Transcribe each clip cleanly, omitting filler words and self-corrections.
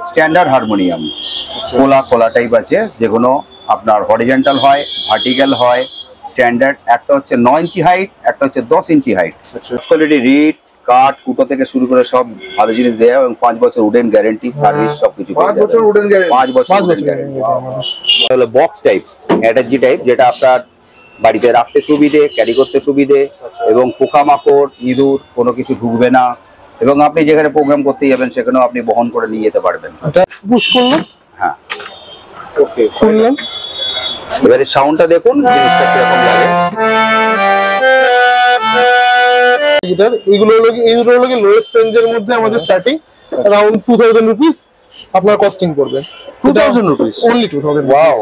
Standard harmonium কোলা কোলা type আছে, যেগুলো আপনার হরিজন্টাল হয়, ভার্টিক্যাল হয়। স্ট্যান্ডার্ড একটা হচ্ছে 9 ইঞ্চি হাইট, একটা হচ্ছে 10 ইঞ্চি হাইট। কোয়ালিটি রিড কাঠ কুটো থেকে শুরু করে সব ভালো জিনিস দেয় এবং 5 বছর উডেন গ্যারান্টি, সার্ভিস সবকিছু 5 বছর উডেন গ্যারান্টি। 5 বছর উডেন গ্যারান্টি। হলো বক্স টাইপ, অ্যাটাচি টাইপ, যেটা আপনার বাড়িতে রাখতে সুবিধে, ক্যারি করতে সুবিধে এবং পোকামাকড় ইঁদুর কোনো কিছু ঢুকবে না, এবং আপনি যেখানে প্রোগ্রাম করতে যাবেন সেখানেও আপনি বহন করে নিয়ে যেতে পারবেন। এটা পুশ করলাম, হ্যাঁ ওকে খুললাম। এবারে সাউন্ডটা দেখুন জিনিসটা কিরকম লাগে। গিটার এইগুলো হলো লোয়েস্ট রেঞ্জের মধ্যে আমাদের স্টার্টিং अराउंड 2000 রুপিস আপনার কস্টিং করবে। 2000 rupees only 2000। Wow.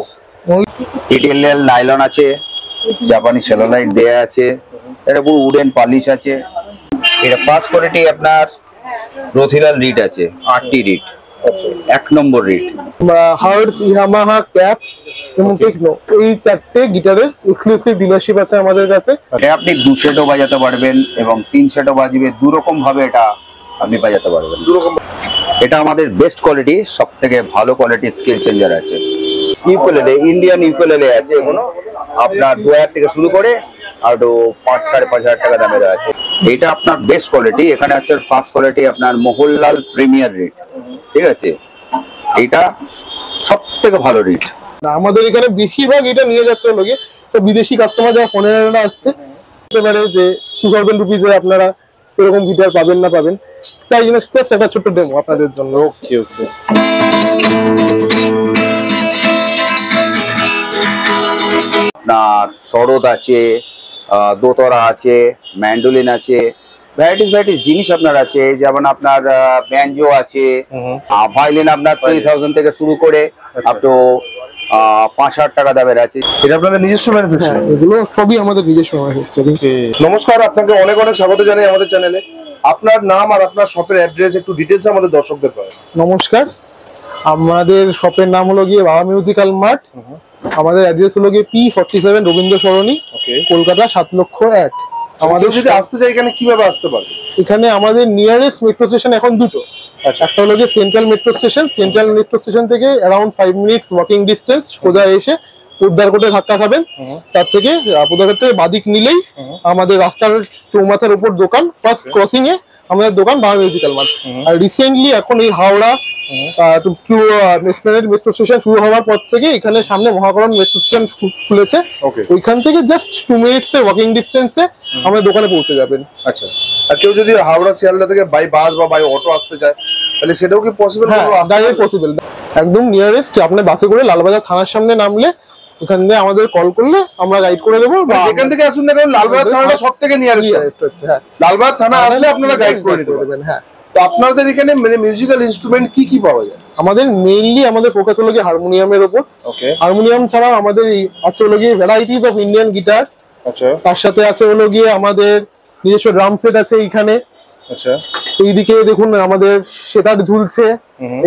TTL nylon আছে, জাপানি সেলোলাইট দেয়া আছে, এটা পুরো উডেন পলিশ আছে। এটা ফার্স্ট কোয়ালিটি আপনার রথিলাল রিড আছে, 8টি রিড। আচ্ছা, 1 নম্বর রিড। হার্টস, ইয়ামাহা, ক্যাপস এবং টেকনো, এই 4টে গিটারের এক্সক্লুসিভ ডিলারশিপ আছে আমাদের কাছে। এটা আপনি 2 সেটও বাজাতে পারবেন এবং 3 সেটও বাজবে, দু রকম ভাবে এটা আপনি বাজাতে পারবেন। এটা আমাদের বেস্ট কোয়ালিটি, সবথেকে ভালো কোয়ালিটির স্কেল চেঞ্জার আছে। ইউকুলেলে, ইন্ডিয়ান ইউকুলেলে আছে, এগুলো আপনার 2000 থেকে শুরু করে আর 5-5.5 টাকা দামের আছে। এটা আপনার বেস্ট কোয়ালিটি। এখানে আছে ফার্স্ট কোয়ালিটি আপনার মোহনলাল প্রিমিয়ার রেট, ঠিক আছে, এটা সবথেকে ভালো রেট। আমাদের এখানে বেশিরভাগ এটা নিয়ে যাচ্ছে হলো গিয়ে তো বিদেশি কাস্টমার যারা ফরেনাররা আসছে, হতে পারে যে 2000 রুপিসে আপনারা এরকম গিটার পাবেন না পাবেন, তাই জন্য জাস্ট একটা ছোট্ট ডেমো আপনাদের জন্য। ওকে ওকে। আপনার শরৎ আছে, দোতরা আছে, ম্যান্ডোলিন আছে, ভ্যারাইটিস জিনিস আপনার আছে। যেমন আপনার ব্যাঞ্জো আছে, ভায়োলিন আপনার 3000 থেকে শুরু করে আপ টু 5,000 টাকা দামের আছে। এটা আপনাদের নিজস্ব ম্যানুফ্যাকচারিং? এগুলো সবই আমাদের নিজস্ব ম্যানুফ্যাকচারিং। নমস্কার, আপনাকে অনেক অনেক স্বাগত জানাই আমাদের চ্যানেলে। আপনার নাম আর আপনার শপের অ্যাড্রেস একটু ডিটেইলস আমাদের দর্শকদের বলেন। নমস্কার, আমাদের শপের নাম হলো গিয়ে বাবা মিউজিক্যাল মার্ট। আমাদের অ্যাড্রেস হলো গিয়ে P47 রবীন্দ্র সরণি, কলকাতা 7,01,000। আমাদের যদি আসতে চাই এখানে কিভাবে আসতে পারবে? এখানে আমাদের নিয়ারেস্ট মেট্রো স্টেশন এখন দুটো। আচ্ছা, একটা হলো গিয়ে central metro station. Central metro station থেকে অ্যারাউন্ড 5 মিনিটস ওয়াকিং ডিস্টেন্স সোজা এসে উদ্ধারকোটে ধাক্কা খাবেন, তার থেকে উদ্ধারকোট থেকে বাদিক নিলেই আমাদের রাস্তার চৌমাথার উপর দোকান, ফার্স্ট ক্রসিং এ আমাদের দোকান বাবা মিউজিক্যাল মার্ট। আর রিসেন্টলি এখন এই হাওড়া মেট্রো স্টেশন শুরু হওয়ার পর থেকে এখানে সামনে মহাকরণ মেট্রো স্টেশন খুলেছে, ওইখান থেকে জাস্ট 2 মিনিটস এর ওয়াকিং ডিস্টেন্সে আমাদের দোকানে পৌঁছে যাবেন। আচ্ছা, আর কেউ যদি হাওড়া শিয়ালদা থেকে বাই বাস বা বাই অটো আসতে চায় তাহলে সেটাও কি পসিবল? হ্যাঁ, ডাইরেক্ট পসিবল। একদম নিয়ারেস্ট আপনি বাসে করে লালবাজার থানার সামনে নামলে ওখান থেকে আমাদের কল করলে আমরা গাইড করে দেবো। যেখান থেকে আসুন না কারণ লালবাজার থানাটা সবথেকে নিয়ারেস্ট হচ্ছে। হ্যাঁ, লালবাজার থানা আসলে আপনারা গাইড করে দিতে পারবেন। হ্যাঁ, তো আপনাদের এখানে মানে মিউজিক্যাল ইনস্ট্রুমেন্ট কি কি পাওয়া যায়? আমাদের মেইনলি আমাদের ফোকাস হলো গিয়ে হারমোনিয়ামের উপর। ওকে, হারমোনিয়াম ছাড়াও আমাদের আছে হলো গিয়ে ভ্যারাইটিস অফ ইন্ডিয়ান গিটার। আচ্ছা, তার সাথে আছে হলো গিয়ে আমাদের নিজস্ব ড্রাম সেট আছে এইখানে। আচ্ছা, এইদিকে দেখুন আমাদের সেতার ঝুলছে,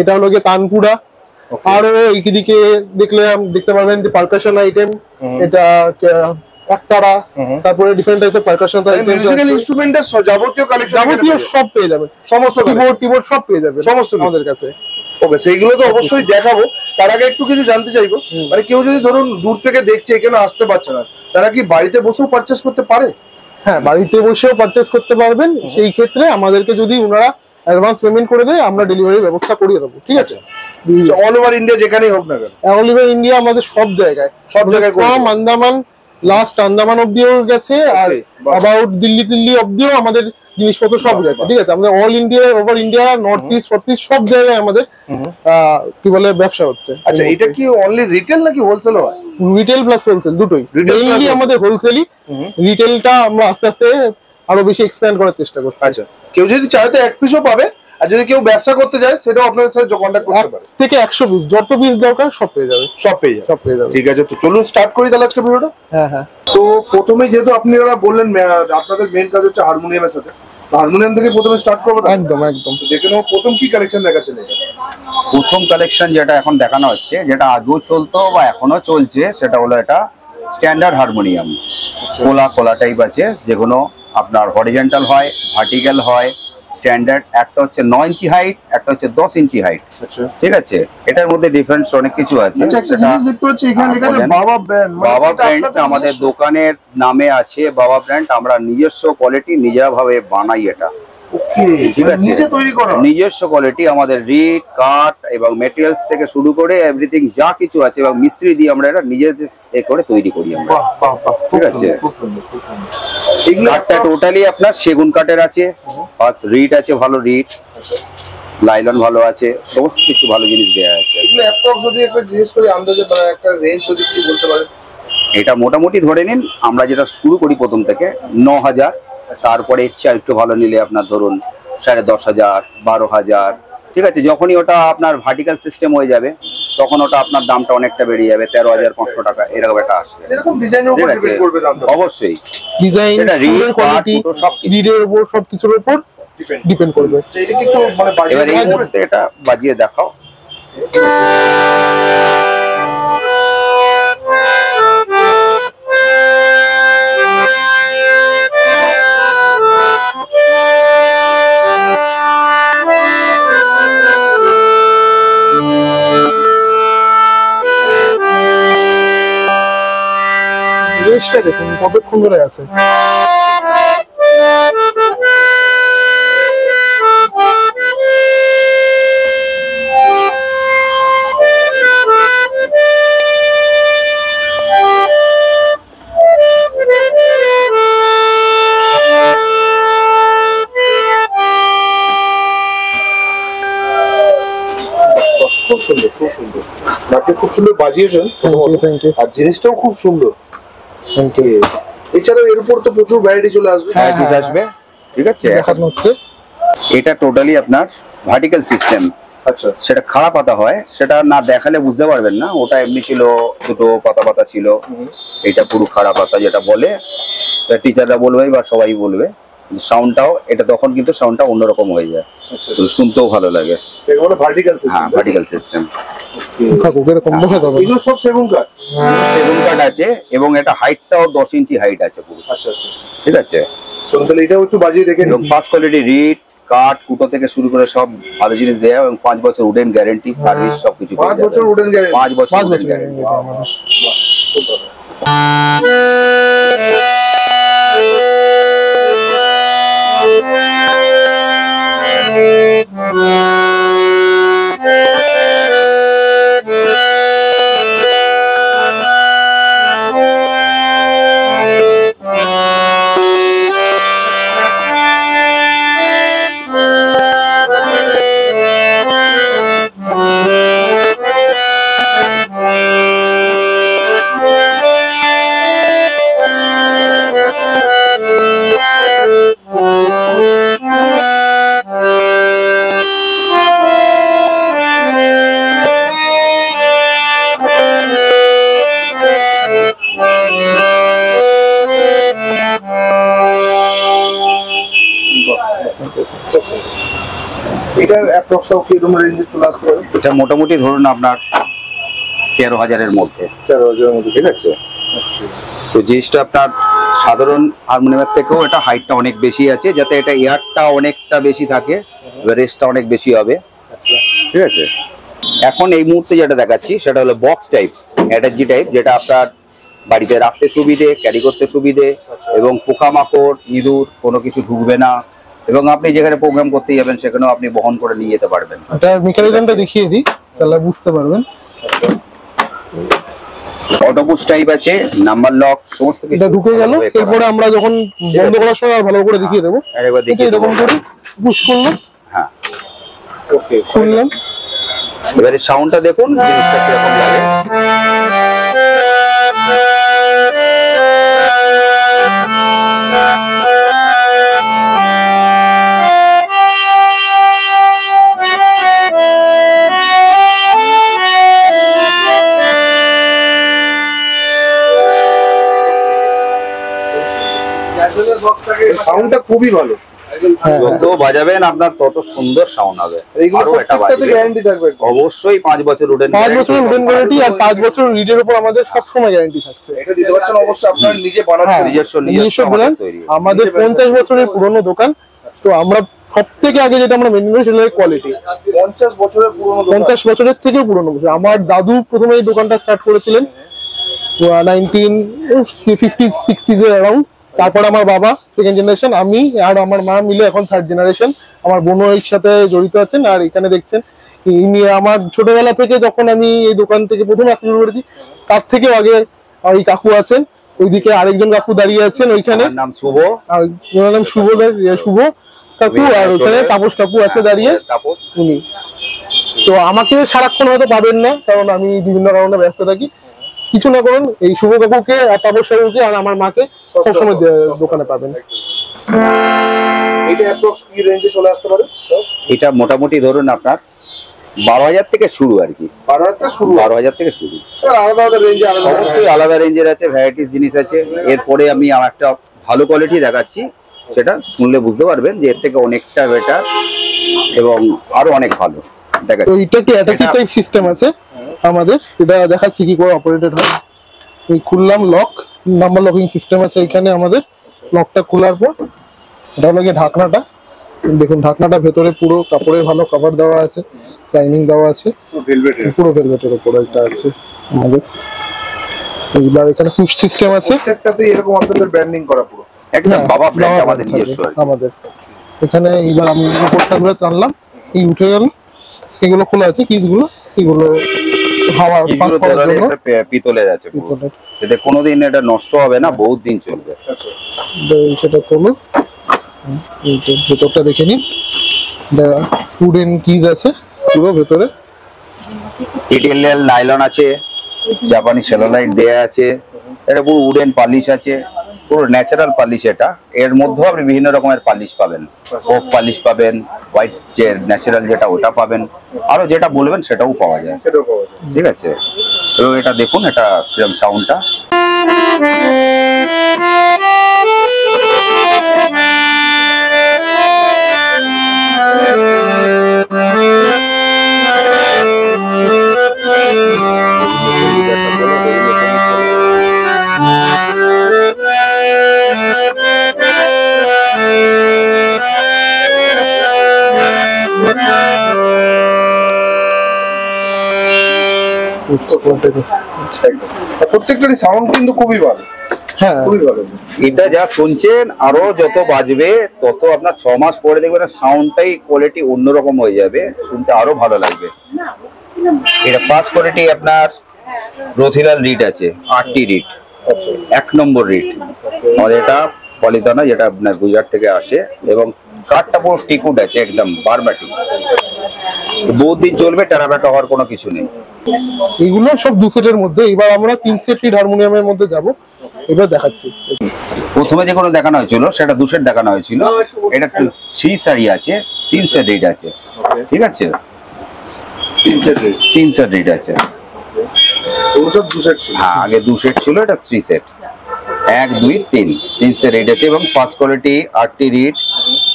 এটা হলো গিয়ে তানপুরা। আরো এইদিকে দেখতে পারবেন যে পারকাশন আইটেম, এটা একতারা, তারপরে ডিফারেন্ট টাইপের পারকাশন আইটেম, মিউজিক্যাল ইনস্ট্রুমেন্টের যাবতীয় কালেকশন, যাবতীয় সব পেয়ে যাবেন, সমস্ত কিবোর্ড সব পেয়ে যাবেন সমস্ত আমাদের কাছে। ওকে, সেইগুলো তো অবশ্যই দেখাবো। তার আগে একটু কিছু জানতে চাইবো, মানে কেউ যদি ধরুন দূর থেকে দেখছে এখানে আসতে পারছে না, তারা কি বাড়িতে বসেও পারচেজ করতে পারে? হ্যাঁ, বাড়িতে বসেও পারচেজ করতে পারবেন। সেই ক্ষেত্রে আমাদেরকে যদি ওনারা অ্যাডভান্স পেমেন্ট করে দেয়, আমরা ডেলিভারির ব্যবস্থা করিয়ে দেবো, ঠিক আছে? অল ওভার ইন্ডিয়া যেখানেই হোক না কেন? অল ওভার ইন্ডিয়া আমাদের সব জায়গায় ফ্রম আন্দামান, লাস্ট আন্দামান অব্দিও গেছে, আর অ্যাবাউট দিল্লি অব্দিও আমাদের জিনিসপত্র সব গেছে, ঠিক আছে? আমাদের all India, over India, north east, south east সব জায়গায় আমাদের কি বলে ব্যবসা হচ্ছে। আচ্ছা, এটা কি অনলি রিটেল নাকি হোলসেল হয়? রিটেল প্লাস হোলসেল দুটোই, মেইনলি আমাদের হোলসেলই, রিটেলটা আমরা আস্তে আস্তে আরো বেশি এক্সপ্যান্ড করার চেষ্টা করছি। আচ্ছা, কেউ যদি চায় তো এক পিসও পাবে, আর যদি কেউ ব্যবসা করতে চায় সেটাও আপনাদের সাথে কন্ট্যাক্ট করতে পারে। থেকে 100 পিস, যত পিস দরকার সব পেয়ে যাবে, সব পেয়ে যাবে। ঠিক আছে, তো চলুন স্টার্ট করি তাহলে আজকে ভিডিওটা। হ্যাঁ। তো প্রথমে যেহেতু আপনি ওরা বললেন আপনাদের মেইন কাজ হচ্ছে হারমোনিয়ামের সাথে, তো হারমোনিয়াম থেকে প্রথমে স্টার্ট করবো। একদম। দেখে নেবো প্রথম কি কালেকশন দেখাচ্ছেন। প্রথম কালেকশন যেটা এখন দেখানো হচ্ছে, যেটা আগেও চলতো বা এখনো চলছে, সেটা হলো এটা স্ট্যান্ডার্ড হারমোনিয়াম। খোলা টাইপ আছে, যেগুলো আপনার হরিজন্টাল হয়, ভার্টিক্যাল হয়। স্ট্যান্ডার্ড একটা হচ্ছে 9 ইঞ্চি হাইট, একটা হচ্ছে 10 ইঞ্চি হাইট। ঠিক আছে, এটার মধ্যে ডিফারেন্স অনেক কিছু আছে। বাবা ব্র্যান্ড আমাদের দোকানের নামে আছে, বাবা ব্র্যান্ড। আমরা নিজস্ব কোয়ালিটি নিজেরা ভাবে বানাই এটা। ঠিক আছে, নিজস্ব কোয়ালিটি আমাদের রিড, কাঠ এবং মেটেরিয়ালস থেকে শুরু করে এভরিথিং যা কিছু আছে, এবং মিস্ত্রি দিয়ে আমরা এটা নিজেদের করে তৈরি করি আমরা। ঠিক আছে, কাঠটা টোটালি আপনার সেগুন কাঠের আছে, ফার্স্ট রিড আছে, ভালো রিড, লাইলন ভালো আছে, সমস্ত কিছু ভালো জিনিস দেওয়া আছে। এগুলো অ্যাপ্রক্স যদি একটু জিজ্ঞেস করি আন্দাজে, একটা রেঞ্জ যদি কিছু বলতে পারেন। এটা মোটামুটি ধরে নিন, আমরা যেটা শুরু করি প্রথম থেকে 9000, তারপরে ইচ্ছা একটু ভালো নিলে আপনার ধরুন 10,500, 12,000। ঠিক আছে, যখনই ওটা আপনার ভার্টিক্যাল সিস্টেম হয়ে যাবে, তখন ওটা আপনার দামটা অনেকটা বেড়ে যাবে, 13,500 টাকা এরকম একটা আসবে। এরকম ডিজাইনের উপর ডিপেন্ড করবে দামটা। অবশ্যই ডিজাইন, রিডের কোয়ালিটি, রিডের উপর সবকিছুর উপর ডিপেন্ড করবে। এটা কি একটু মানে এবার এই মুহূর্তে এটা বাজিয়ে দেখাও। রেঞ্জটা দেখুন কতক্ষণ ধরে আছে। খুব সুন্দর, খুব সুন্দর। আপনি খুব সুন্দর বাজিয়েছেন, আর জিনিসটাও খুব সুন্দর। এছাড়াও এর উপর তো প্রচুর ভ্যারাইটি চলে আসবে। আসবে। ঠিক আছে, দেখানো হচ্ছে এটা টোটালি আপনার ভার্টিক্যাল সিস্টেম। আচ্ছা, সেটা খাড়া পাতা হয়, সেটা না দেখালে বুঝতে পারবেন না। ওটা এমনি ছিল, দুটো পাতা ছিল। এটা পুরো খাড়া পাতা যেটা বলে, টিচাররা বলবে বা সবাই বলবে। সাউন্ডটাও এটা তখন কিন্তু সাউন্ডটা অন্যরকম হয়ে যায়, শুনতেও ভালো লাগে। এগুলো ভার্টিক্যাল সিস্টেম। হ্যাঁ, ভার্টিক্যাল সিস্টেম। এগুলো সব সেগুন কাঠ। সেগুন কাঠ আছে, এবং এটা হাইটটাও 10 ইঞ্চি হাইট আছে পুরো। আচ্ছা, ঠিক আছে, তাহলে এটাও একটু বাজিয়ে দেখেন। এবং ফার্স্ট কোয়ালিটি রিড, কাঠ, কুটো থেকে শুরু করে সব ভালো জিনিস দেয়া, এবং 5 বছর উডেন গ্যারান্টি, সার্ভিস সবকিছু। 5 বছর উডেন গ্যারান্টি। 5 বছর উডেন গ্যারান্টি। এটার অ্যাপ্রক্সও কি রুম রেঞ্জে চলে আসতে পারে? এটা মোটামুটি ধরুন আপনার 13,000 এর মধ্যে। 13,000 এর মধ্যে, ঠিক আছে। তো জিনিসটা আপনার সাধারণ হারমোনিয়ামের থেকেও এটা হাইটটা অনেক বেশি আছে, যাতে এটা এয়ারটা অনেকটা বেশি থাকে, রেস্টটা অনেক বেশি হবে। ঠিক আছে, এখন এই মুহূর্তে যেটা দেখাচ্ছি সেটা হলো বক্স টাইপ, অ্যাটাচি টাইপ, যেটা আপনার বাড়িতে রাখতে সুবিধে, ক্যারি করতে সুবিধে, এবং পোকামাকড়, ইঁদুর কোনো কিছু ঢুকবে না, এবং আপনি যেখানে প্রোগ্রাম করতে যাবেন সেখানেও আপনি বহন করে নিয়ে যেতে পারবেন। এটা মেকানিজমটা দেখিয়ে দিই, তাহলে বুঝতে পারবেন। অটো পুশ টাইপ আছে, নাম্বার লক সমস্ত কিছু। এটা ঢুকে গেল, এরপরে আমরা যখন বন্ধ করার সময় আর ভালো করে দেখিয়ে দেবো। আরেকবার দেখিয়ে দেবো। এরকম করে পুশ করলাম, হ্যাঁ ওকে, খুললাম। এবারে সাউন্ডটা দেখুন জিনিসটা কিরকম লাগে। সাউন্ডটা খুবই ভালো। যত বাজাবেন আপনার তত সুন্দর সাউন্ড হবে। এইগুলো আরো এটা প্রত্যেকটাতে বাজবে। গ্যারান্টি থাকবে? অবশ্যই 5 বছর উডেন 5 বছরের উডেন গ্যারান্টি আর 5 বছরের রিডের উপর আমাদের সবসময় গ্যারান্টি থাকছে। এটা দিতে পারছেন অবশ্যই, আপনার নিজে বানাচ্ছেন। নিজস্ব ব্র্যান্ড। তৈরি। আমাদের 50 বছরের পুরনো দোকান, তো আমরা সব থেকে আগে যেটা আমরা মেনটেন করি সেটা হচ্ছে কোয়ালিটি। 50 বছরের পুরনো দোকান। 50 বছরের থেকেও পুরনো। আমার দাদু প্রথমে এই দোকানটা স্টার্ট করেছিলেন 1950s 60s এর অ্যারাউন্ড। তারপর আমার বাবা সেকেন্ড জেনারেশন, আমি আর আমার মা মিলে এখন থার্ড জেনারেশন। আমার বোনও এর সাথে জড়িত আছেন। আর এখানে দেখছেন ইনি আমার ছোটবেলা থেকে, যখন আমি এই দোকান থেকে প্রথম আসতে শুরু করেছি তার থেকেও আগে ওই কাকু আছেন। ওইদিকে আরেকজন কাকু দাঁড়িয়ে আছেন ওইখানে, আমার নাম শুভ। আর ওনার নাম শুভ কাকু। আর ওখানে তাপস কাকু আছে দাঁড়িয়ে, তাপস। উনি। তো আমাকে সারাক্ষণ হয়তো পাবেন না, কারণ আমি বিভিন্ন কারণে ব্যস্ত থাকি। কিছু না করুন, এই শুভ কাকুকে আর তাপস কাকুকে আর আমার মাকে সবসময় দোকানে পাবেন। এটা অ্যাপ্রক্স কি রেঞ্জে চলে আসতে পারে? এটা মোটামুটি ধরুন আপনার 12,000 থেকে শুরু আর কি। 12,000 শুরু? 12,000 থেকে শুরু। আলাদা আলাদা রেঞ্জে আলাদা অবশ্যই আলাদা রেঞ্জের আছে, ভ্যারাইটিস জিনিস আছে। এরপরে আমি আমার একটা ভালো কোয়ালিটি দেখাচ্ছি, সেটা শুনলে বুঝতে পারবেন যে এর থেকে অনেকটা বেটার এবং আরো অনেক ভালো তো দেখাচ্ছি। এটা কি অ্যাটাচি টাইপ সিস্টেম আছে আমাদের, এটা দেখাচ্ছি কি করে অপারেটেড হয়। এই খুললাম, লক নাম্বার লকিং সিস্টেম আছে এখানে আমাদের। লকটা খোলার পর এটা হলো গিয়ে ঢাকনাটা। দেখুন ঢাকনাটা ভেতরে পুরো কাপড়ের ভালো কভার দেওয়া আছে, লাইনিং দেওয়া আছে, ভেলভেটের। পুরো ভেলভেটের উপর এটা আছে আমাদের। এইবার এখানে পুশ সিস্টেম আছে, প্রত্যেকটাতে এরকম আপনাদের ব্র্যান্ডিং করা পুরো। একদম বাবা ব্র্যান্ড বাবা আমাদের থাকবে নিজস্ব আর কি। আমাদের এখানে। এইবার আমি উপরটা ধরে টানলাম, এই উঠে গেল। এগুলো খোলা আছে, কিসগুলো এগুলো হাওয়া পাস এগুলো করার ধরে জন্য পিতলের আছে পুরো। পিতলের। এতে কোনোদিন এটা নষ্ট হবে না, বহুত দিন চলবে। সেটা তোলো, এই যে ভেতরটা দেখে নিন। উডেন কিজ আছে পুরো ভেতরে। ইটালিয়ান নাইলন আছে, জাপানি সেলোলাইট দেয়া আছে, এটা পুরো উডেন পালিশ আছে, পুরো ন্যাচারাল পালিশ। এটা এর মধ্যেও আপনি বিভিন্ন রকমের পালিশ পাবেন, সোপ পালিশ পাবেন, হোয়াইট যে ন্যাচারাল যেটা ওটা পাবেন, আরো যেটা বলবেন সেটাও পাওয়া যায়। সেটাও পাওয়া যায়। ঠিক আছে, তো এটা দেখুন এটা কিরকম সাউন্ডটা। প্রত্যেকটারই সাউন্ড কিন্তু খুবই ভালো, হ্যাঁ খুবই ভালো। এটা যা শুনছেন আরো যত বাজবে তত আপনার 6 মাস পরে দেখবেন সাউন্ডটাই কোয়ালিটি অন্যরকম হয়ে যাবে, শুনতে আরো ভালো লাগবে। এটা ফার্স্ট কোয়ালিটি আপনার রথিলাল রিড আছে, 8টি রিড, 1 নম্বর রিড আমাদের। এটা পলিতানা, যেটা আপনার গুজরাট থেকে আসে, এবং কাঠটা পুরো টিকুড আছে, একদম বারবাটি, বহুত দিন চলবে, টেরাবেটা হওয়ার কোনো কিছু নেই। এগুলো সব 2 সেটের মধ্যে। এবার আমরা 3 সেট রিড হারমোনিয়ামের মধ্যে যাব, এবার দেখাচ্ছি। প্রথমে যে কোনো দেখানো হয়েছিল সেটা 2 সেট দেখানো হয়েছিল, এটা 3 সারি আছে, 3 সেট রিড আছে। ঠিক আছে, 3 সেট রিড আছে। ওগুলো সব 2 সেট ছিল। হ্যাঁ, আগে 2 সেট ছিল, এটা 3 সেট, 1 2 3 সেট রিড আছে, এবং ফার্স্ট কোয়ালিটি 8টি রিড।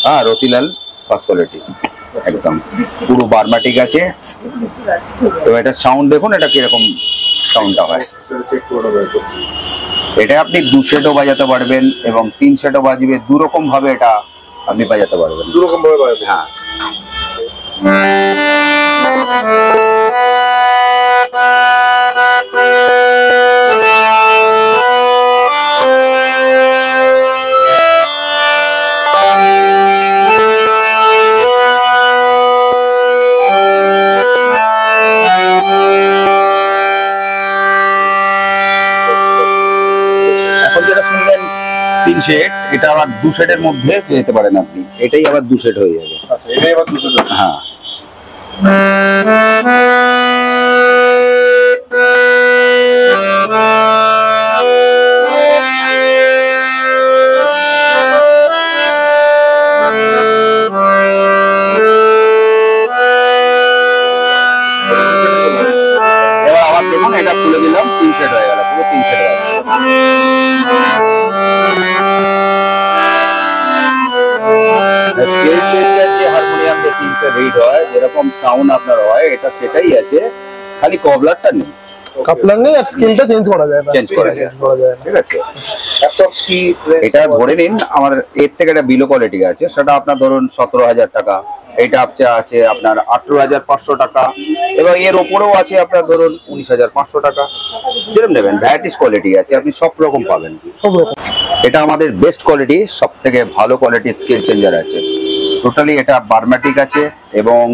হ্যাঁ, রতিলাল ফার্স্ট কোয়ালিটি, একদম পুরো বারবাটিক আছে। এবার এটা সাউন্ড দেখুন, এটা কিরকম সাউন্ডটা হয়। সেটা চেক করে নেবো। এটা আপনি 2 সেটও বাজাতে পারবেন এবং 3 সেটও বাজবে, 2 রকম ভাবে এটা আপনি বাজাতে পারবেন। 2 রকম ভাবে বাজাতে। হ্যাঁ, তিন সেট, এটা আবার দু সেটের মধ্যে যেতে পারেন আপনি, এটাই আবার দু সেট হয়ে যাবে। আচ্ছা, এটাই আবার 200 টাকা। হ্যাঁ, এবার আবার দেখুন এটা খুলে দিলাম, তিন সেট হয়ে গেল, পুরো তিন সেট হয়ে গেল। স্কেল চেঞ্জার যে হারমোনিয়াম যে 300 রিড হয়, যেরকম সাউন্ড আপনার হয়, এটা সেটাই আছে, খালি কবলারটা নেই, কাপলার নেই, আর স্কেলটা চেঞ্জ করা যায় না। চেঞ্জ করা যায়, ঠিক আছে। অ্যাপ্রক্স কি এটা ধরে নিন আমার এর থেকে একটা বিলো কোয়ালিটি আছে, সেটা আপনার ধরুন 17,000 টাকা, এইটা আছে আপনার 18,500 টাকা, এবং এর ওপরেও আছে আপনার ধরুন 19,500 টাকা, যেরকম নেবেন ভ্যারাইটিস কোয়ালিটি আছে, আপনি সব রকম পাবেন। সব রকম। এটা আমাদের বেস্ট কোয়ালিটি, সব থেকে ভালো কোয়ালিটির স্কেল চেঞ্জার আছে। টোটালি এটা বার্মাটিক আছে, এবং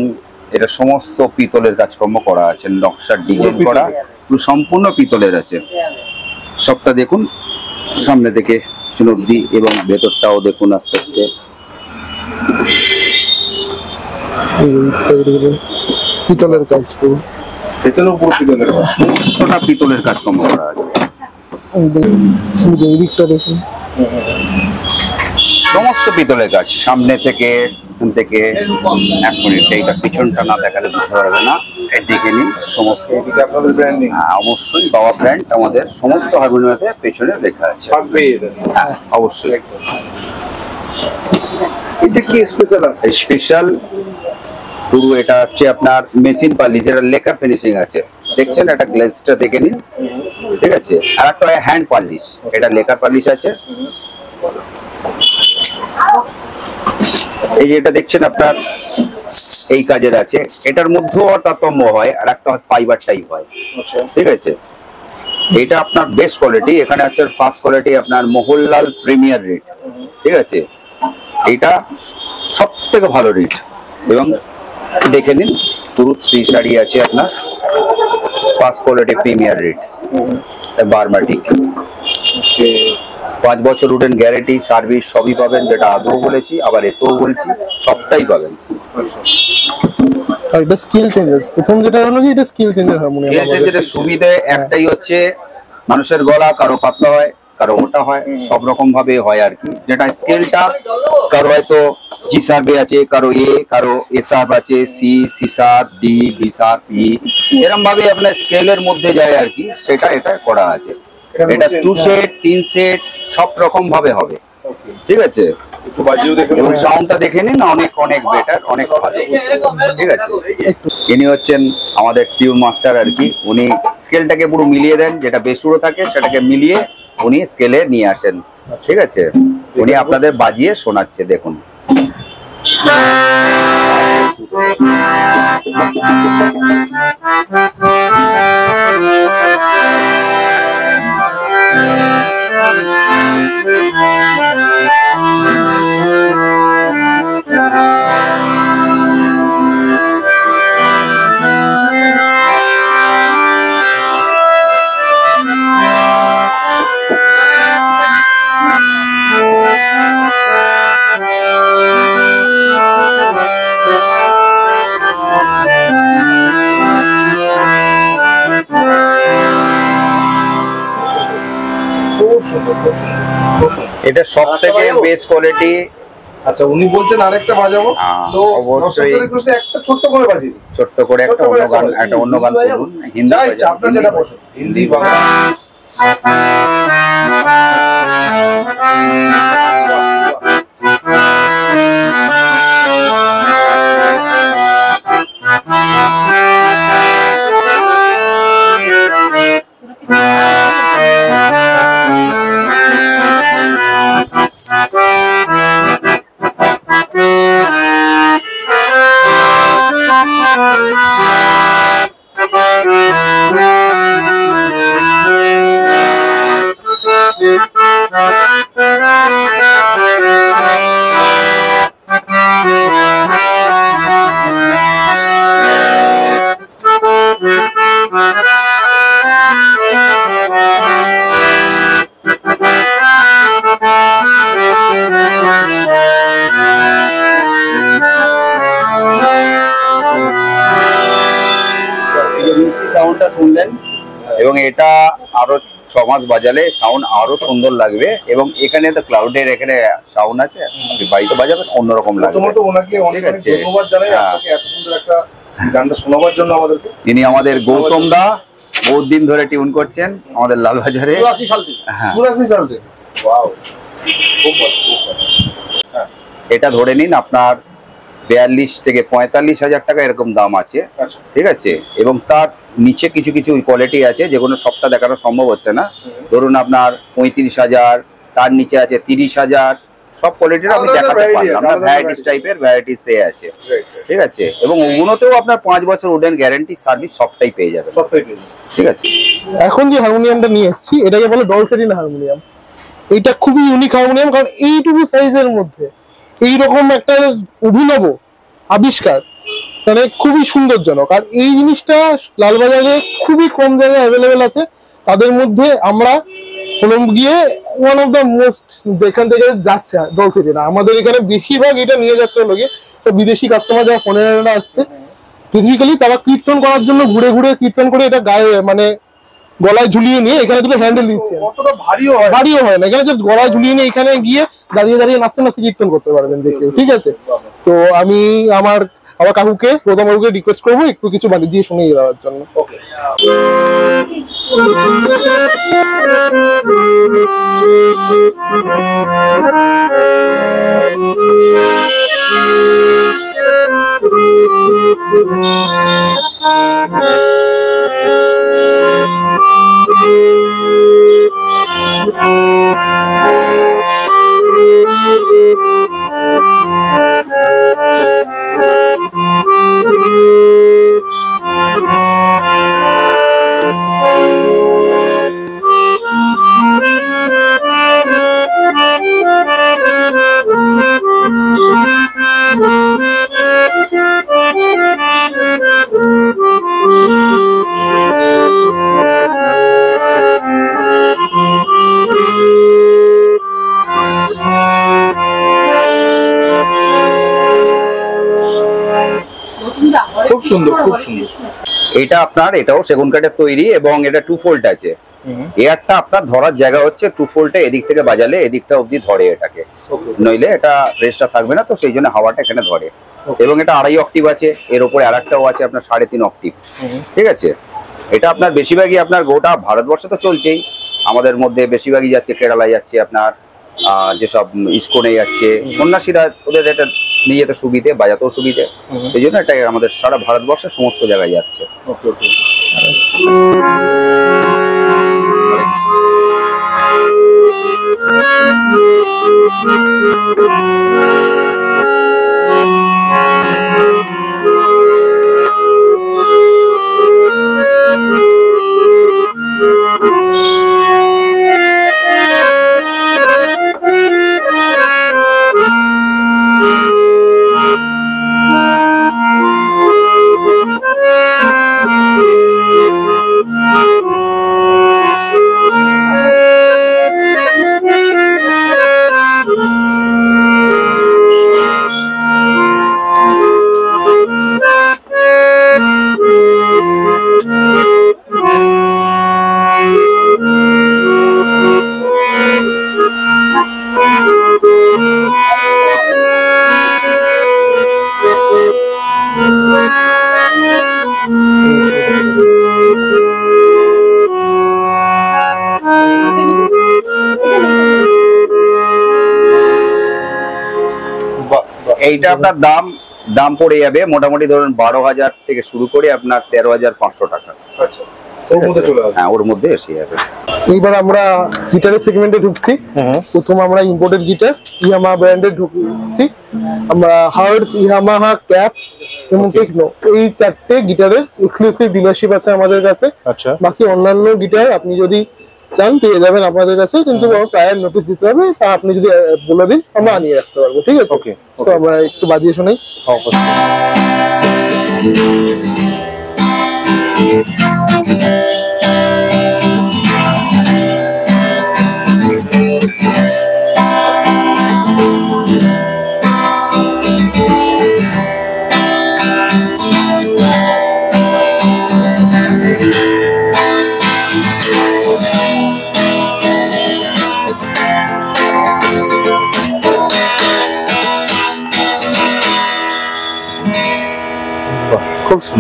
এটা সমস্ত পিতলের কাজকর্ম করা আছে, নকশার ডিজাইন করা, পুরো সম্পূর্ণ পিতলের আছে। সবটা দেখুন সামনে থেকে অব্দি, এবং ভেতরটাও দেখুন আস্তে আস্তে। এই সাইডে পিতলের কাজ পুরো। ভেতরেও পুরো পিতলের কাজ। সমস্তটা পিতলের কাজকর্ম করা আছে, এই দিকটা দেখুন, সমস্ত পিতলের কাজ, সামনে থেকে এক মিনিট, এইটা পিছনটা না দেখালে বুঝতে পারবে না, এই দেখে নিন সমস্ত। এদিকে আপনাদের ব্র্যান্ডিং অবশ্যই বাবা ব্র্যান্ড আমাদের সমস্ত হারমোনিয়ামে পেছনে লেখা আছে। থাকবে এটা। হ্যাঁ, অবশ্যই। এটা কি স্পেশাল আছে? স্পেশাল পুরো এটা হচ্ছে আপনার মেশিন পালিশ, যেটা লেকার ফিনিশিং আছে, দেখছেন এটা গ্লেজটা দেখে নিন, ঠিক আছে। আর একটা হ্যান্ড পালিশ, এটা লেকার পালিশ আছে। এই যে এটা দেখছেন আপনার এই কাজের আছে, এটার মধ্যেও তারতম্য হয়, আর একটা ফাইবার টাইপ হয়, ঠিক আছে। এটা আপনার বেস্ট কোয়ালিটি, এখানে আছে ফার্স্ট কোয়ালিটি আপনার মোহনলাল প্রিমিয়ার রেট, ঠিক আছে। এটা সব থেকে ভালো রেট, এবং দেখে নিন পুরো 3 শাড়ি আছে আপনার ফার্স্ট কোয়ালিটি প্রিমিয়ার রেট, বার্মাটিক। 5 বছর উডেন গ্যারেন্টি, সার্ভিস সবই পাবেন, যেটা আগেও বলেছি আবার এতেও বলছি, সবটাই পাবেন। আর এটা স্কেল চেঞ্জার, প্রথম যেটা হলো কি এটা স্কেল চেঞ্জার হারমোনিয়াম। স্কেল চেঞ্জারের সুবিধা একটাই হচ্ছে, মানুষের গলা কারো পাতলা হয়, কারো মোটা হয়, সব রকম ভাবে হয় আর কি। যেটা স্কেলটা কারো হয়তো জি শার্পে আছে, কারো কারো এ শার্প আছে, সি শার্প, ডি শার্প, এরকম ভাবে আপনার স্কেলের মধ্যে যায় আর কি, সেটা এটা করা আছে। এটা 2 সেট 3 সেট সব রকম ভাবে হবে, ঠিক আছে। একটু বাজিয়েও দেখুন, এবং সাউন্ডটা দেখে নিন, অনেক বেটার, অনেক ভালো, ঠিক আছে। ইনি হচ্ছেন আমাদের টিউন মাস্টার আর কি, উনি স্কেলটাকে পুরো মিলিয়ে দেন, যেটা বেসুরো থাকে সেটাকে মিলিয়ে উনি স্কেলে নিয়ে আসেন, ঠিক আছে। উনি আপনাদের বাজিয়ে শোনাচ্ছে, দেখুন। এটা সব থেকে বেস্ট কোয়ালিটি। আচ্ছা, উনি বলছেন আরেকটা বাজাবো, তো অবশ্যই একটা ছোট্ট করে বাজিয়ে দিন। ছোট্ট করে একটা অন্য গান করুন, হিন্দি আপনার যেটা পছন্দ, হিন্দি বাংলা। মিষ্টি সাউন্ডটা শুনলেন, এবং এটা আরো 6 মাস বাজালে সাউন্ড আরো সুন্দর লাগবে। এবং এখানে তো ক্লাউডের এখানে সাউন্ড আছে, আপনি বাড়িতে বাজাবেন অন্যরকম লাগবে। প্রথমত ওনাকে অনেক অনেক ধন্যবাদ জানাই আপনাকে এত সুন্দর একটা গানটা শোনাবার জন্য আমাদেরকে। ইনি আমাদের গৌতম দা, বহুত দিন ধরে টিউন করছেন আমাদের লালবাজারে। 84 সাল থেকে। হ্যাঁ 84 সাল থেকে। ওয়াও, খুব ভালো, খুব ভালো। হ্যাঁ, এটা ধরে নিন আপনার 42 থেকে 45,000 টাকা এরকম দাম আছে, আচ্ছা। ঠিক আছে। এবং তার নিচে কিছু কিছু কোয়ালিটি আছে যেগুলো সবটা দেখানো সম্ভব হচ্ছে না। ধরুন আপনার 35,000, তার নিচে আছে 30,000, সব কোয়ালিটির আমি দেখাতে পারলাম না, ভ্যারাইটিস টাইপের ভ্যারাইটিস এ আছে, ঠিক আছে। এবং ওগুলোতেও আপনার 5 বছর উডেন গ্যারান্টি সার্ভিস সবটাই পেয়ে যাবেন, সবটাই পেয়ে যাবেন, ঠিক আছে। এখন যে হারমোনিয়ামটা নিয়ে এসেছি এটাকে বলে ডলসেরিনা হারমোনিয়াম। এটা খুবই ইউনিক হারমোনিয়াম, কারণ এইটুকু সাইজের মধ্যে এইরকম একটা অভিনব আবিষ্কার, মানে খুবই সুন্দরজনক। আর এই জিনিসটা লালবাজারে খুবই কম জায়গায় অ্যাভেলেবেল আছে। তাদের মধ্যে আমরা হলাম গিয়ে ওয়ান অফ দ্য মোস্ট, যেখান থেকে যাচ্ছে ডলসেরিনা। আমাদের এখানে বেশিরভাগ এটা নিয়ে যাচ্ছে হলো গিয়ে বিদেশি কাস্টমার যারা ফরেনাররা আসছে, স্পেসিফিক্যালি তারা কীর্তন করার জন্য ঘুরে ঘুরে কীর্তন করে এটা গায়ে মানে গলায় ঝুলিয়ে নিয়ে এখানে দুটো হ্যান্ডেল দিচ্ছে। কতটা ভারীও হয়, ভারীও হয় না, এখানে জাস্ট গলায় ঝুলিয়ে নিয়ে এখানে গিয়ে দাঁড়িয়ে দাঁড়িয়ে নাচতে নাচতে কীর্তন করতে পারবেন যে কেউ, ঠিক আছে। তো আমি আমার কাকুকে, গৌতম বাবুকে রিকোয়েস্ট করবো একটু কিছু দিয়ে শুনিয়ে দেওয়ার জন্য। ওকে। খুব সুন্দর, খুব সুন্দর। এটা আপনার, এটাও সেগুন কাঠের তৈরি এবং এটা 2 ফোল্ড আছে। এয়ারটা আপনার ধরার জায়গা হচ্ছে 2 ফোল্ডে, এদিক থেকে বাজালে এদিকটা অবধি ধরে এটাকে, নইলে এটা রেস্টটা থাকবে না, তো সেই জন্য হাওয়াটা এখানে ধরে। এবং এটা 2.5 অক্টিভ আছে, এর উপরে আরেকটাও আছে আপনার 3.5 অক্টিভ, ঠিক আছে। এটা আপনার বেশিরভাগই আপনার গোটা ভারতবর্ষে তো চলছেই, আমাদের মধ্যে বেশিরভাগই যাচ্ছে কেরালায় যাচ্ছে, আপনার যেসব ইস্কনে যাচ্ছে সন্ন্যাসীরা, ওদের এটা নিয়ে যেতে সুবিধে, বাজাতেও সুবিধে, সেই জন্য এটা আমাদের সারা ভারতবর্ষের সমস্ত জায়গায় যাচ্ছে। এইটা আপনার দাম পড়ে যাবে মোটামুটি ধরুন 12,000 থেকে শুরু করে আপনার 13,500 টাকা। আচ্ছা, ওর মধ্যে চলে আসবে। হ্যাঁ, ওর মধ্যে এসে যাবে। এইবার আমরা গিটারের সেগমেন্টে ঢুকছি। প্রথম আমরা ইম্পোর্টেড গিটার ইয়ামাহা ব্র্যান্ডের ঢুকছি। আমরা হার্টস, ইয়ামাহা, ক্যাপস এবং টেকনো, এই 4টে গিটারের এক্সক্লুসিভ ডিলারশিপ আছে আমাদের কাছে। আচ্ছা, বাকি অন্যান্য গিটার আপনি যদি চান পেয়ে যাবেন আমাদের কাছে, কিন্তু প্রায়র নোটিশ দিতে হবে, তা আপনি যদি বলে দিন আমরা আনিয়ে রাখতে পারবো, ঠিক আছে। ওকে, তো আমরা একটু বাজিয়ে শোনাই।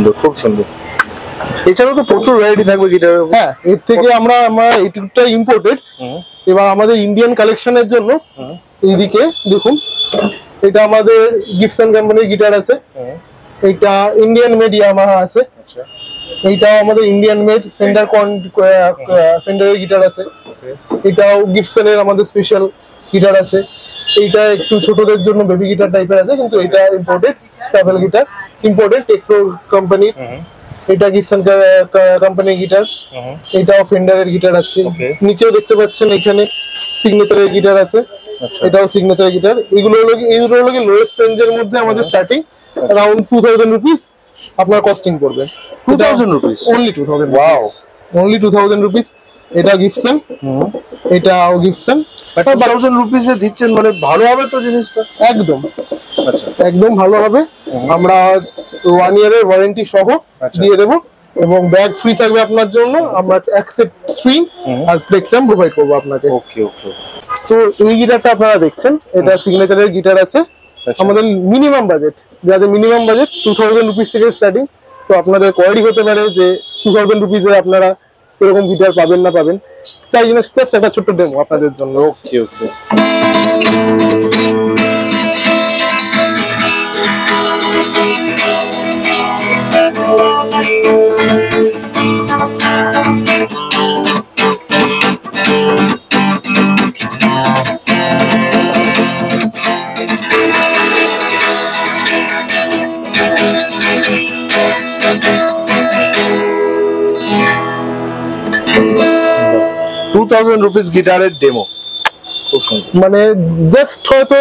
সুন্দর, খুব সুন্দর। এছাড়াও তো প্রচুর ভ্যারাইটি থাকবে গিটারের। হ্যাঁ, এর থেকে আমরা এইটুকুটা ইম্পোর্টেড। এবার আমাদের ইন্ডিয়ান কালেকশনের জন্য এইদিকে দেখুন, এটা আমাদের গিবসন কোম্পানির গিটার আছে, এটা ইন্ডিয়ান মেড ইয়ামাহা আছে, এইটা আমাদের ইন্ডিয়ান মেড ফেন্ডারের গিটার আছে, এটাও গিবসনের আমাদের স্পেশাল গিটার আছে, এইটা একটু ছোটদের জন্য বেবি গিটার টাইপের আছে, কিন্তু এটা imported travel guitar, imported techno কোম্পানির। এটা গিবসন কোম্পানির গিটার, এটাও ফেন্ডারের গিটার আছে। নিচেও দেখতে পাচ্ছেন এখানে সিগনেচারের গিটার আছে, এটাও সিগনেচার গিটার। এগুলো হলো লোয়েস্ট রেঞ্জের মধ্যে আমাদের স্টার্টিং अराउंड 2000 रुपीस আপনার কস্টিং পড়বে। 2000 rupees, only 2000 Wow. only 2000 rupees. এটা গিবসন, এটাও গিবসন। 1000 রুপিসে দিচ্ছেন মানে ভালো হবে তো জিনিসটা? একদম, আচ্ছা, একদম ভালো হবে। আমরা 1 ইয়ারের ওয়ারেন্টি সহ দিয়ে দেব এবং ব্যাগ ফ্রি থাকবে আপনার জন্য। আমরা এক সেট স্ট্রিং আর প্লেকট্রাম প্রোভাইড করব আপনাকে। ওকে ওকে। তো এই গিটারটা আপনারা দেখছেন, এটা সিগনেচারের গিটার আছে। আমাদের মিনিমাম বাজেট, যাদের মিনিমাম বাজেট 2000 রুপিস থেকে স্টার্টিং। তো আপনাদের কোয়ারি হতে পারে যে 2000 রুপিসে আপনারা এরকম গিটার পাবেন না পাবেন, তাই জন্য জাস্ট একটা ছোট্ট ডেমো আপনাদের জন্য। ওকে ওকে। 2000 রুপিস গিটারের ডেমো, খুব সুন্দর। মানে জাস্ট হয়তো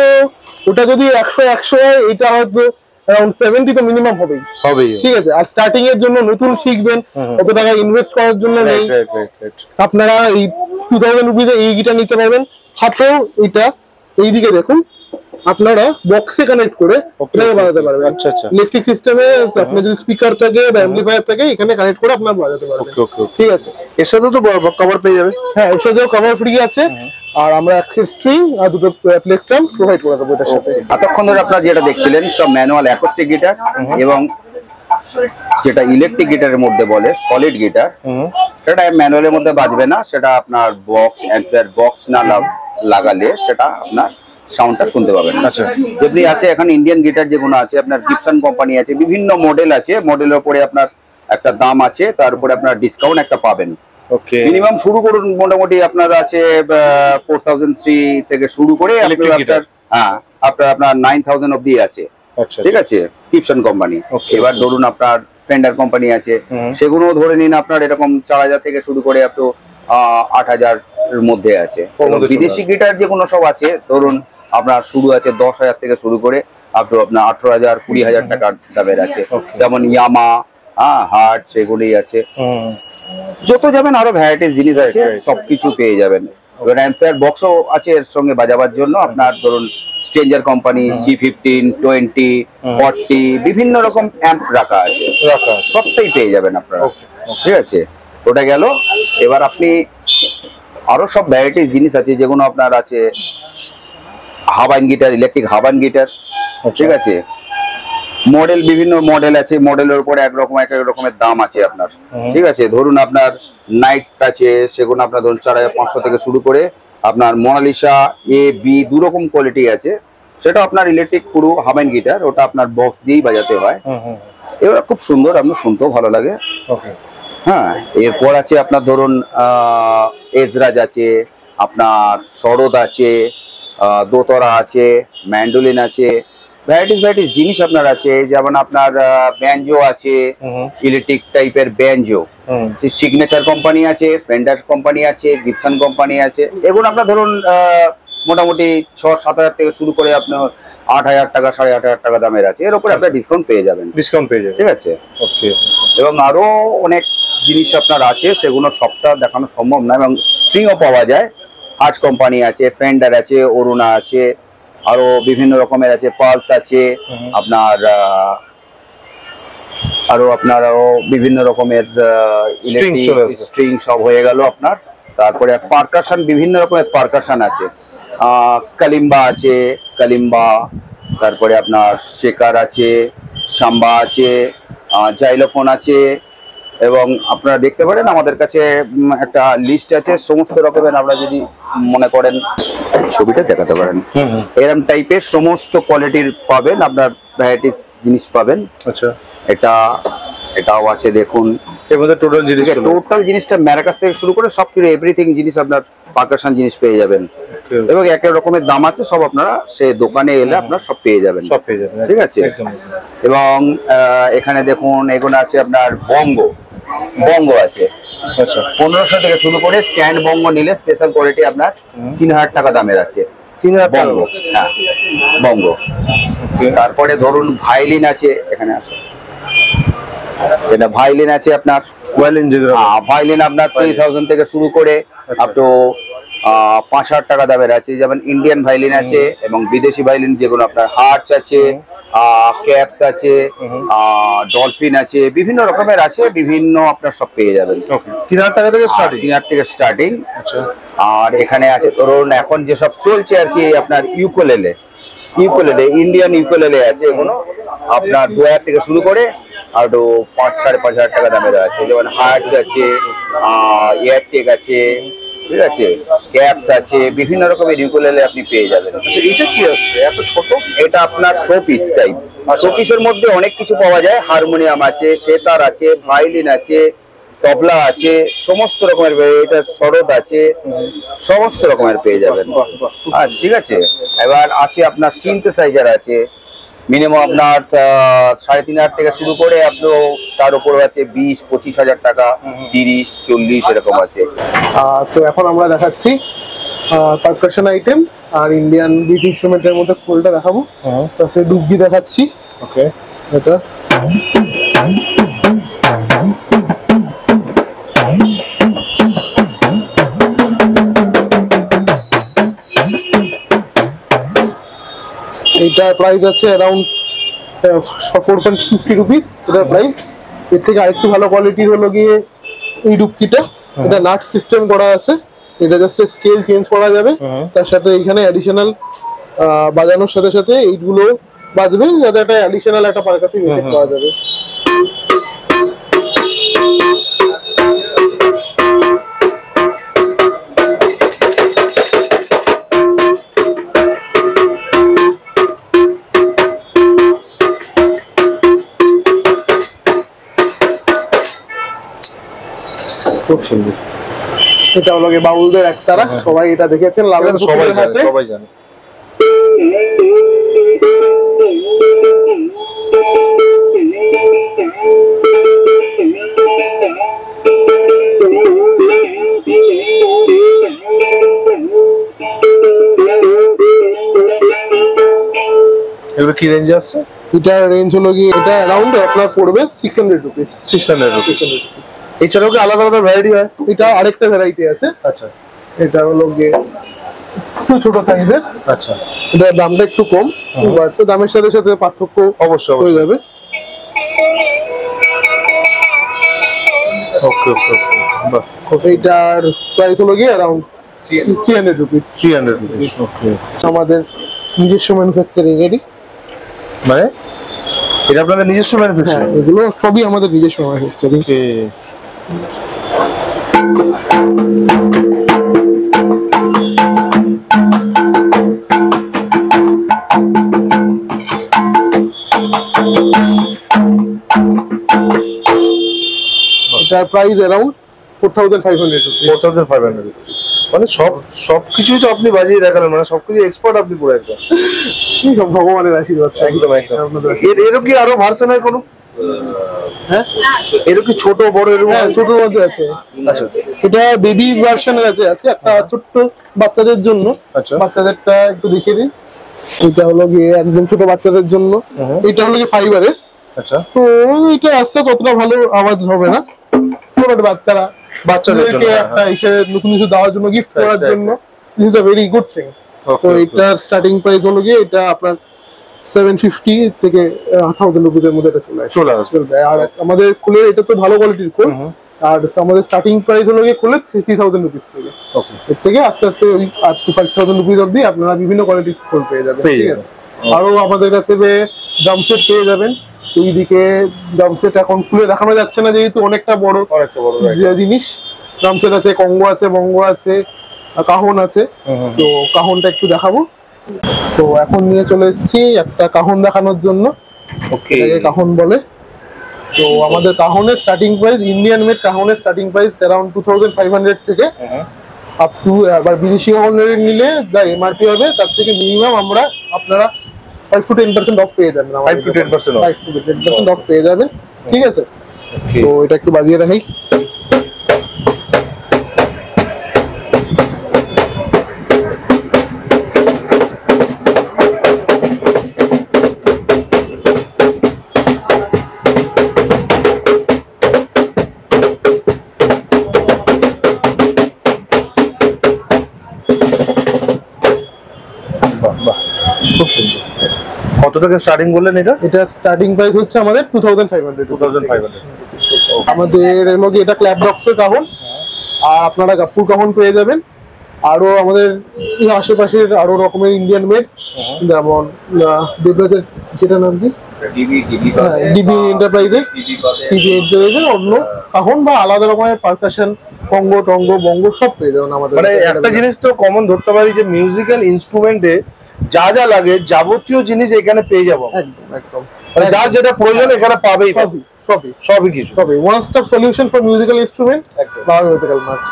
ওটা যদি 100 হয়, এটা হয়তো अराउंड 70 তো মিনিমাম হবেই। ঠিক আছে, আর স্টার্টিং এর জন্য নতুন শিখবেন, কত টাকা ইনভেস্ট করার জন্য নেই। আপনারা এই 2000 রুপিসে এই গিটার নিতে পারবেন। সাথেও এটা এইদিকে দেখুন, আপনারা বক্সে কানেক্ট করে এটাকে বাজাতে পারবেন। আচ্ছা আচ্ছা। ইলেকট্রিক সিস্টেমে আপনার যদি স্পিকার থাকে বা অ্যাম্পলিফায়ার থাকে, এখানে কানেক্ট করে আপনারা বাজাতে পারবেন। ঠিক আছে, এর সাথে তো কভার পেয়ে যাবে। হ্যাঁ, এর সাথেও কভার ফ্রি আছে। আর আমরা একটা স্ট্রিং আর দুটো প্লেকট্রাম প্রোভাইড করে দেবো এটার সাথে। এতক্ষণ ধরে আপনারা যেটা দেখছিলেন সব ম্যানুয়াল অ্যাকোস্টিক গিটার এবং যেটা ইলেকট্রিক গিটারের মধ্যে বলে সলিড গিটার, সেটা ম্যানুয়ালের মধ্যে বাজবে না। সেটা আপনার বক্স অ্যাম্পলিফায়ার বক্স না লাগালে সেটা আপনার সাউন্ডটা শুনতে পাবেন। আচ্ছা, যদি আছে এখন ইন্ডিয়ান গিটার যেগুলো আছে, আপনার গিবসন কোম্পানি আছে, বিভিন্ন মডেল আছে, মডেলের উপরে আপনার একটা দাম আছে, তার উপরে আপনার ডিসকাউন্ট একটা পাবেন। ওকে। মিনিমাম শুরু করুন মোটামুটি আপনার আছে 4003 থেকে শুরু করে আপনার 9000 অবধি আছে। আচ্ছা, ঠিক আছে, গিবসন কোম্পানি। এবার ধরুন আপনার ফেন্ডার কোম্পানি আছে, সেগুলো ধরে নিন আপনার এরকম 4000 থেকে শুরু করে আপ টু 8000 এর মধ্যে আছে। বিদেশি গিটার যেগুলো সব আছে, ধরুন আপনার শুরু আছে 10,000 থেকে শুরু করে আপ টু আপনার 18,000 20,000 টাকার দামের আছে। যেমন ইয়ামা, হার্ট, সেগুলোই আছে। যত যাবেন আরো ভ্যারাইটিস জিনিস আছে, সবকিছু পেয়ে যাবেন। এবার অ্যাম্পলিফায়ার বক্সও আছে এর সঙ্গে বাজাবার জন্য। আপনার ধরুন স্ট্রেঞ্জার কোম্পানি C15, 20, 40 বিভিন্ন রকম অ্যাম্প রাখা আছে, সবটাই পেয়ে যাবেন আপনারা। ঠিক আছে, ওটা গেল। এবার আপনি আরো সব ভ্যারাইটিস জিনিস আছে যেগুলো আপনার আছে হাবাইন গিটার, ইলেকট্রিক হাবাইন গিটার। ঠিক আছে, মডেল বিভিন্ন মডেল আছে, মডেলের উপরে এক রকমের দাম আছে আপনার। ঠিক আছে, ধরুন আপনার নাইট আছে, সেগুলো আপনার ধরুন 4500 থেকে শুরু করে আপনার মোনালিসা A, B দু রকম কোয়ালিটি আছে। সেটা আপনার ইলেকট্রিক পুরো হাবাইন গিটার, ওটা আপনার বক্স দিয়েই বাজাতে হয়। এবার খুব সুন্দর, আপনার শুনতেও ভালো লাগে। হ্যাঁ, এরপর আছে আপনার ধরুন এজরাজ আছে, আপনার শরৎ আছে, দোতরা আছে, ম্যান্ডোলিন আছে, ভ্যারাইটিস জিনিস আপনার আছে। যেমন আপনার ব্যাঞ্জো আছে, ইলেকট্রিক টাইপের ব্যাঞ্জো, সিগনেচার কোম্পানি আছে, ফেন্ডার কোম্পানি আছে, গিবসন কোম্পানি আছে। এগুলো আপনার ধরুন মোটামুটি 6-7 হাজার থেকে শুরু করে আপনার 8,000 টাকা 8,500 টাকা দামের আছে। এর উপরে আপনার ডিসকাউন্ট পেয়ে যাবেন। ঠিক আছে, ওকে। এবং আরো অনেক জিনিস আপনার আছে, সেগুলো সবটা দেখানো সম্ভব না। এবং স্ট্রিংও পাওয়া যায়, আর্চ কোম্পানি আছে, ফেন্ডার আছে, অরুণা আছে, আরো বিভিন্ন রকমের আছে, পালস আছে আপনার, আরো বিভিন্ন রকমের স্ট্রিং সব হয়ে গেল আপনার। তারপরে পারকাশন, বিভিন্ন রকমের পারকাশন আছে, কালিম্বা আছে, কালিম্বা, তারপরে আপনার শেকার আছে, সাম্বা আছে, জাইলোফোন আছে, এবং আপনারা দেখতে পারেন আমাদের কাছে একটা লিস্ট আছে সমস্ত রকমের, আপনারা যদি মনে করেন ছবিটা দেখাতে পারেন, এরকম টাইপের সমস্ত কোয়ালিটির পাবেন, আপনার ভ্যারাইটিস জিনিস পাবেন। আচ্ছা, এটাও আছে দেখুন, এর মধ্যে টোটাল জিনিস, টোটাল জিনিসটা ম্যারাকাস থেকে শুরু করে সব কিছু এভরিথিং জিনিস আপনার পারকাশন জিনিস পেয়ে যাবেন, এবং এক এক রকমের দাম আছে, সব আপনারা সে দোকানে এলে আপনারা সব পেয়ে যাবেন, ঠিক আছে। এবং এখানে দেখুন এগুলো আছে আপনার বঙ্গ আছে, আচ্ছা 1500 থেকে শুরু করে স্ট্যান্ড বঙ্গ নিলে স্পেশাল কোয়ালিটি আপনার 3000 টাকা দামের আছে, 3000 বঙ্গ। হ্যাঁ, বঙ্গ। তারপরে ধরুন ভায়োলিন আছে, এখানে আসো, এটা ভায়োলিন আছে আপনার, ভায়োলিন আপনার 3000 থেকে শুরু করে আপ টু 5000 টাকা দামের আছে, যেমন ইন্ডিয়ান ভায়োলিন আছে, এবং বিদেশি ভায়োলিন যেগুলো আপনার হার্টস আছে, ক্যাপস আছে, ডলফিন আছে, বিভিন্ন রকমের আছে, বিভিন্ন আপনার সব পেয়ে যাবেন। 3000 টাকা থেকে স্টার্টিং, 3000 থেকে স্টার্টিং। আচ্ছা, আর এখানে আছে ধরুন এখন যেসব চলছে আর কি, আপনার ইউকুলেলে, ইন্ডিয়ান ইউকুলেলে আছে, এগুলো আপনার 2000 থেকে শুরু করে আর 5,000-5,500 টাকা দামের আছে, যেমন হার্টস আছে, এয়ারটেক আছে, ঠিক আছে, ক্যাপস আছে, বিভিন্ন রকমের ইউকুলেলে আপনি পেয়ে যাবেন। আচ্ছা, এটা কি আছে এত ছোট? এটা আপনার শোপিস টাইপ, শোপিসের মধ্যে অনেক কিছু পাওয়া যায়, হারমোনিয়াম আছে, সেতার আছে, ভায়োলিন আছে, তবলা আছে, সমস্ত রকমের, এটা শরৎ আছে, সমস্ত রকমের পেয়ে যাবেন। আর ঠিক আছে, এবার আছে আপনার সিনথেসাইজার আছে, মিনিমাম আপনার 3500 থেকে শুরু করে আপনার তার উপর আছে 20-25 হাজার টাকা, 30-40 এরকম আছে। তো এখন আমরা দেখাচ্ছি পারকাশন আইটেম আর ইন্ডিয়ান বিট ইনস্ট্রুমেন্টের মধ্যে কোলটা দেখাবো, তারপরে ডুগি দেখাচ্ছি। ওকে, এটা এইটার প্রাইস আছে অ্যারাউন্ড 450 রুপিস এটার প্রাইস। এর থেকে আরেকটু ভালো কোয়ালিটির হলো গিয়ে এই ডুবকিটা, এটা নাট সিস্টেম করা আছে, এটা জাস্ট স্কেল চেঞ্জ করা যাবে, তার সাথে এখানে অ্যাডিশনাল বাজানোর সাথে সাথে এইগুলো বাজবে, যাতে একটা অ্যাডিশনাল একটা পারকাসিভ ইফেক্ট পাওয়া যাবে। খুব সুন্দর। এটা হলো গিয়ে বাউলদের একতারা, সবাই এটা দেখেছেন, লালন সবাই হাতে। জানে, সবাই জানে। এগুলো কি রেঞ্জ আছে? এটা রেঞ্জ হলো গিয়ে, এটা অ্যারাউন্ড আপনার পড়বে 600 রুপিস। 600 রুপিস। এছাড়াও কি আলাদা আলাদা ভ্যারাইটি হয়? এটা আরেকটা ভ্যারাইটি আছে। আচ্ছা, এটা হলো গিয়ে একটু ছোট সাইজের। আচ্ছা, এটার দামটা একটু কম, বাট তো দামের সাথে সাথে পার্থক্য অবশ্যই হয়ে যাবে। ওকে ওকে, বাহ, এইটার প্রাইস হলো গিয়ে অ্যারাউন্ড 300 রুপিস। 300 রুপিস। ওকে, আমাদের নিজস্ব ম্যানুফ্যাকচারিং এরই, মানে এটা আপনাদের নিজস্ব হ্যাঁ, ম্যানুফ্যাকচারিং? এগুলো সবই আমাদের নিজস্ব ম্যানুফ্যাকচারিং। ওকে, এটার প্রাইস অ্যারাউন্ড 4500 রুপিস। 4500 রুপিস। মানে সবকিছুই তো আপনি বাজিয়ে দেখালেন, মানে সবকিছু এক্সপার্ট আপনি পুরো একদম। কি সব ভগবানের আশীর্বাদ। একদম একদম। এরও কি আরো ভার্সন হয় কোনো? হ্যাঁ, এরও কি ছোট বড় এরকম? হ্যাঁ, ছোটর মধ্যে আছে। আচ্ছা, এটা বেবি ভার্সনের আছে একটা ছোট্ট বাচ্চাদের জন্য। আচ্ছা, বাচ্চাদেরটা একটু দেখিয়ে দিন। এটা হলো গিয়ে একদম ছোট বাচ্চাদের জন্য। এটা হলো গিয়ে ফাইবারের। আচ্ছা, তো এটা আসছে ততটা ভালো আওয়াজ হবে না, বাট বাচ্চাদের জন্য একটা এসে নতুন কিছু দেওয়ার জন্য, গিফট করার জন্য this is a very good thing. তো এটার স্টার্টিং প্রাইস হলো গিয়ে এটা আপনার 750 থেকে 1000 রুপিসের মধ্যে এটা চলে আসবে। আর আমাদের কুলের এটা তো ভালো কোয়ালিটির কুল, আর আমাদের স্টার্টিং প্রাইস হলো গিয়ে কুলের 3000 রুপিস থেকে। এর থেকে আস্তে আস্তে ওই আপ টু 5000 রুপিস অবধি আপনারা বিভিন্ন কোয়ালিটির কুল পেয়ে যাবেন, ঠিক আছে। আরো আমাদের কাছে ড্রাম সেট পেয়ে যাবেন, এইদিকে ড্রাম সেট এখন খুলে দেখানো যাচ্ছে না যেহেতু অনেকটা বড় জিনিস। ড্রাম সেট আছে, কঙ্গো আছে, বঙ্গো আছে, কাহন আছে। তো কাহনটা একটু দেখাবো। তো এখন নিয়ে চলে এসেছি একটা কাহন দেখানোর জন্য। ওকে, কাহন বলে। তো আমাদের কাহনের স্টার্টিং প্রাইস, ইন্ডিয়ান মেড কাহনের স্টার্টিং প্রাইস অ্যারাউন্ড 2500 থেকে আপ টু, আবার বিদেশি কাহনের নিলে যা এমআরপি হবে তার থেকে মিনিমাম আপনারা 5 to 10% অফ পেয়ে যাবেন। 5 to 10% off। 5 to 10% অফ পেয়ে যাবেন, ঠিক আছে। তো এটা একটু বাজিয়ে দেখাই। খুব সুন্দর। কত টাকা স্টার্টিং বললেন এটা? এটা স্টার্টিং প্রাইস হচ্ছে আমাদের 2500। 2500। আমাদের এটা ক্ল্যাপ বক্সের কাহন, আর আপনারা গাপ্পুর কাহন পেয়ে যাবেন। আরো আমাদের এই আশেপাশের আরো রকমের ইন্ডিয়ান মেড, যেমন দেবরাজের, যেটা নাম কি, ডিবি এন্টারপ্রাইজের, অন্য কাহন বা আলাদা রকমের পারকাশন, কঙ্গো টঙ্গো বঙ্গো সব পেয়ে যাবেন আমাদের। মানে একটা জিনিস তো কমন ধরতে পারি যে মিউজিক্যাল ইনস্ট্রুমেন্টে যা যা লাগে যাবতীয় জিনিস এখানে পেয়ে যাবো। একদম একদম, মানে যার যেটা প্রয়োজন এখানে পাবেই, সবই কিছু। One stop solution for musical instrument.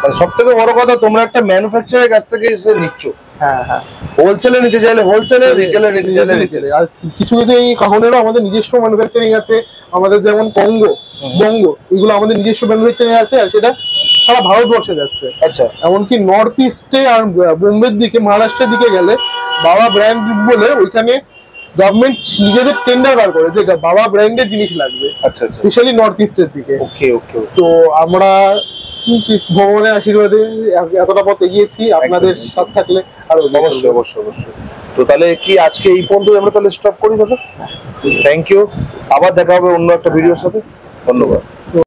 মানে সব থেকে বড় কথা, তোমরা একটা ম্যানুফ্যাকচারের কাছ থেকে এসে নিচ্ছ। হ্যাঁ হ্যাঁ, হোলসেলে নিতে চাইলে হোলসেলে, রিটেলে নিতে চাইলে রিটেলে। আর কিছু কিছু এই কাহনেরও আমাদের নিজস্ব ম্যানুফ্যাকচারিং আছে। আমাদের যেমন কঙ্গো, বঙ্গো, এগুলো আমাদের নিজস্ব ম্যানুফ্যাকচারিং আছে, আর সেটা সারা ভারতবর্ষে যাচ্ছে। আচ্ছা, এমনকি নর্থ ইস্টে আর বোম্বের দিকে, মহারাষ্ট্রের দিকে গেলে বাবা ব্র্যান্ড বলে ওইখানে গভর্নমেন্ট নিজেদের টেন্ডার বার করে যে বাবা ব্র্যান্ডের জিনিস লাগবে। আচ্ছা আচ্ছা, স্পেশালি নর্থ ইস্টের দিকে। ওকে ওকে। তো আমরা ভগবানের আশীর্বাদে এতটা পথ এগিয়েছি, আপনাদের সাথ থাকলে আরো। অবশ্যই অবশ্যই অবশ্যই। তো তাহলে কি আজকে এই পর্যন্ত আমরা তাহলে স্টপ করি দাদা? থ্যাংক ইউ, আবার দেখা হবে অন্য একটা ভিডিওর সাথে। ধন্যবাদ।